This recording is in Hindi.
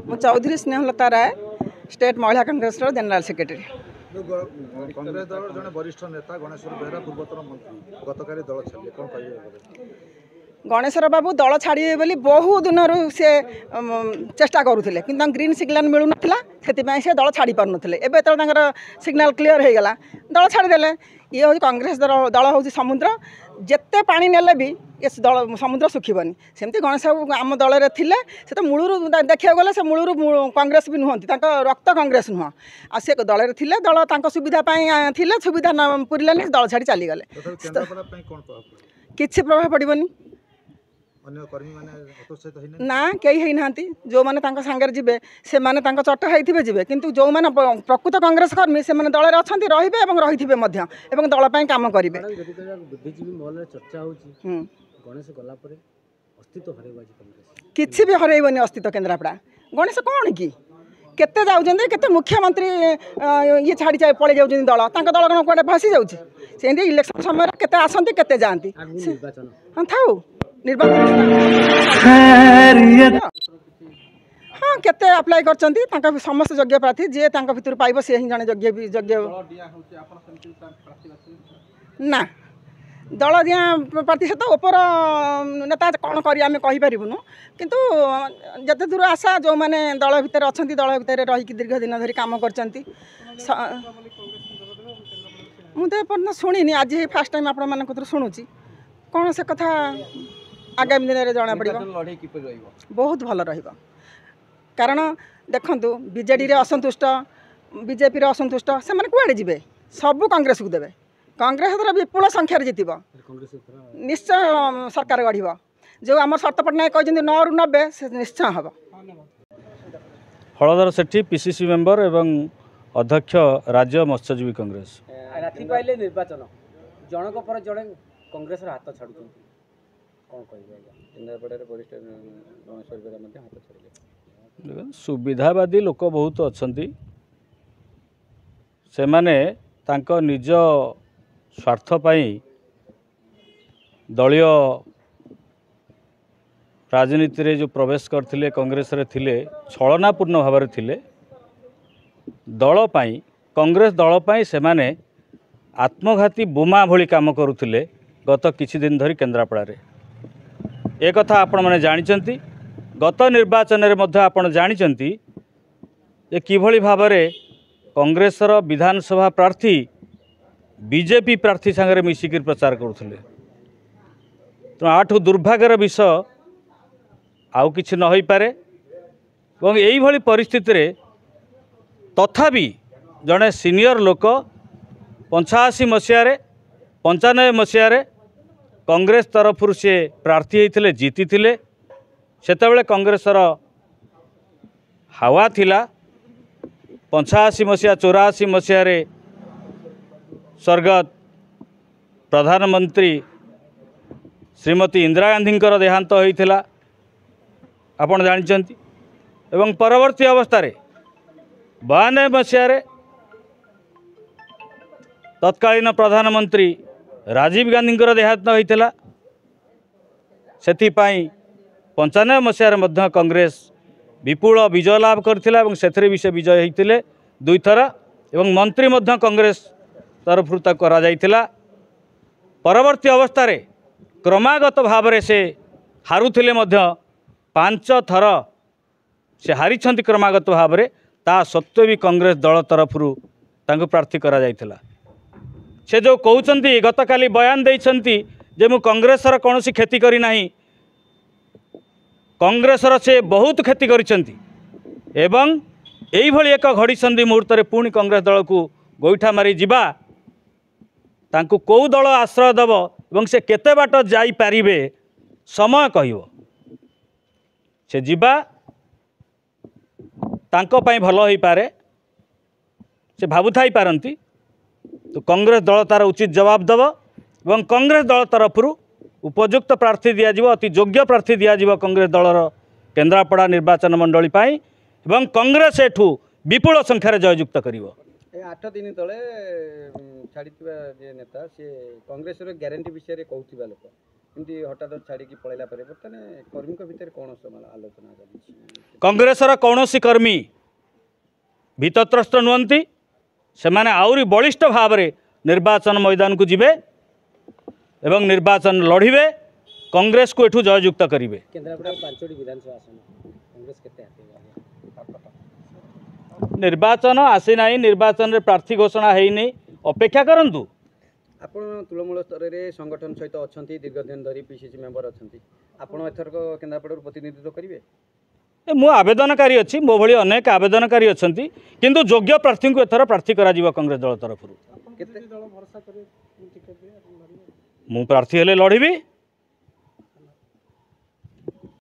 मु चौधरी स्नेहलता राय स्टेट महिला कांग्रेस जनरल सेक्रेटरी। कांग्रेस दल जड़े वरिष्ठ नेता गणेश्वर बेहरा पूर्वतन मंत्री गतकाली दल छाड़े कौन कह गणेश्वर बाबू दल छाड़े बोली बहु दिन से चेष्टा करुले कि ग्रीन सिग्नाल मिलू ना से दल छाड़ी पार नारे एवं सिग्नाल क्लीयर हो गला दल छाड़देले। ये हूँ कांग्रेस दल हूँ समुद्र जिते पानी नेले भी ये दल समुद्र सुखीबनी सेमती गणेश बाबू आम दल में थे से तो मूलू देखा गले से मूलू कांग्रेस भी नुहति रक्त कांग्रेस नुह आ से दल थे दल सुविधा थे सुविधा पुरलानी दल छाड़ी चलीगले किसी प्रभाव पड़ोनी ना कई ना जो मैंने सांगे जी से मैंने चट होते जी किंतु जो मैंने प्रकृत कांग्रेस कर्मी से दल में अच्छा रही रही दल कम करेंगे। किसी भी हरैबनी अस्तित्व केन्द्रापड़ा गणेश कौन कि केते जाऊँच केते मुख्यमंत्री ये छाड़ी पलि जाऊँ दल दल कौन कौटे भासी जाऊँगी इलेक्शन समय केते आसती केते जाती था निर्वाचन हाँ केते अप्लाई कर समस्त योग्य प्रार्थी जी भर पाइब सी ही जड़े योग्य ना दल दिया प्रार्थी सहित उपर नेता कौन कहीपरूनु किंतु जिते दूर आशा जो मैंने दल भितर अच्छा दल भितर रही दीर्घ दिन धरी कम कर मुझे शुणी आज फास्ट टाइम आपण मान शुणुची कौन से कथा आगामी दिन में जना पड़ बहुत भल कारण देखु बीजेडी रे असंतुष्ट बीजेपी रे असंतुष्ट से मैंने कुआड़े जी सबू कांग्रेस को देवे कांग्रेस विपुल संख्यार जितब निश्चय सरकार गढ़ जो आम शरत पट्टनायक कहते 9 ରୁ 90 से निश्चय हम। हलधर सेठी पीसीसी मेंबर एवं अध्यक्ष राज्य मत्स्यजीवी कांग्रेस राति पाइले निर्वाचन जनक पर जड़े कांग्रेस हाथ छाड़ कौन कह सुविधावादी लोक बहुत अच्छा से माने तांको निज स्वार्थ पाई दलीय राजनीति रे जो प्रवेश करथिले कांग्रेस रे थिले छलनापूर्ण भाव में थिले दल पाई कांग्रेस दल पाई से माने आत्मघाती बोमा भली काम करुथिले गत किछि दिन धरी केन्द्रापड़ा रे एक कथा आपण माने जानिचंती गत निर्वाचन रे मध्य आपण जानिचंती जे किभली भाव में कांग्रेसर विधानसभा प्रार्थी बीजेपी प्रार्थी संगे मिसिक प्रचार करुथिले तो आठु दुर्भाग्यर विषय आउ किछि न होई पारे और एई भली परिस्थिति रे तथापि जड़े सीनियर लोक 85 मसीह 95 मसीह कांग्रेस तरफ से प्रार्थी होते जीति सेतेबेले कांग्रेसर हावा थिला 85 मसीहा 84 मसीह स्वर्गत प्रधानमंत्री श्रीमती इंदिरा गांधी देहांत होइथिला आपण जानिचंती एवं परवर्ती अवस्था 92 मसीह तत्कालीन प्रधानमंत्री राजीव गांधी देहांत होइथिला सेथिपाई 95 मसीह कांग्रेस विपुल विजय लाभ करथिला एवं सेथरे भी से विजय होइथिले 2 थर एवं मंत्री मध्य कांग्रेस तरफ करा जाइथिला। परवर्ती अवस्था क्रमागत भाव में से हारुथिले मध्य 5 थर से हारी क्रमागत भाव में ता सत्वे भी कांग्रेस दल तरफ प्रार्थी करा जाइथिला। से जो कहते गत काली बयान देइछंती जे मु कांग्रेसर कौन क्षति करी नाही कांग्रेसर से बहुत क्षति करिछंती एवं एई भली एक घड़ी संधि मुहूर्त में पुणी कांग्रेस दल को गोईठा मारी जिबा तांकु कौ दल आश्रय देव एवं से केते बाट जाई पारिबे समय कहिबो से जिबा तांको पई भलो होई पारे से भाबुथाई पारंती तो कांग्रेस दल तार उचित जवाब देव एवं कांग्रेस दल तरफ उपयुक्त प्रार्थी दिज्व अति योग्य प्रार्थी दिज्व कांग्रेस दलर केन्द्रापड़ा निर्वाचन मंडली एवं कांग्रेस एठू विपुल संख्यार जययुक्त कर 8 दिन तले छाड़ी नेता सी कांग्रेस ग्यारंटी विषय कहूबा लोक एमती हठात छाड़ी पलैला बर्तमान कर्मी भितर कौन आलोचना चली कांग्रेसर कौनसी कर्मी भीतत्रस्त नुहंती सेमाने आउरी बलिष्ठ भाव में निर्वाचन मैदान को जिबे एवं निर्वाचन लड़िबे कांग्रेस को एठू जययुक्त करिवे। केन्द्रापड़ा 5टी विधानसभा आसन कांग्रेस केते निर्वाचन आसी ना निर्वाचन रे प्रार्थी घोषणा है अपेक्षा करंतु। आपण तृणमूल स्तर में संगठन सहित अच्छा दीर्घ दिन धरी पीसीसी मेंबर अच्छा आपण एथरक केन्द्रापड़ा प्रतिनिधित्व करेंगे। मु आवेदनकारी अच्छी मो भली अनेक आवेदनकारी अच्छा किंतु योग्य प्रार्थी को एथर प्रार्थी करा कांग्रेस दल तरफ मु प्रार्थी हेले लड़िबी।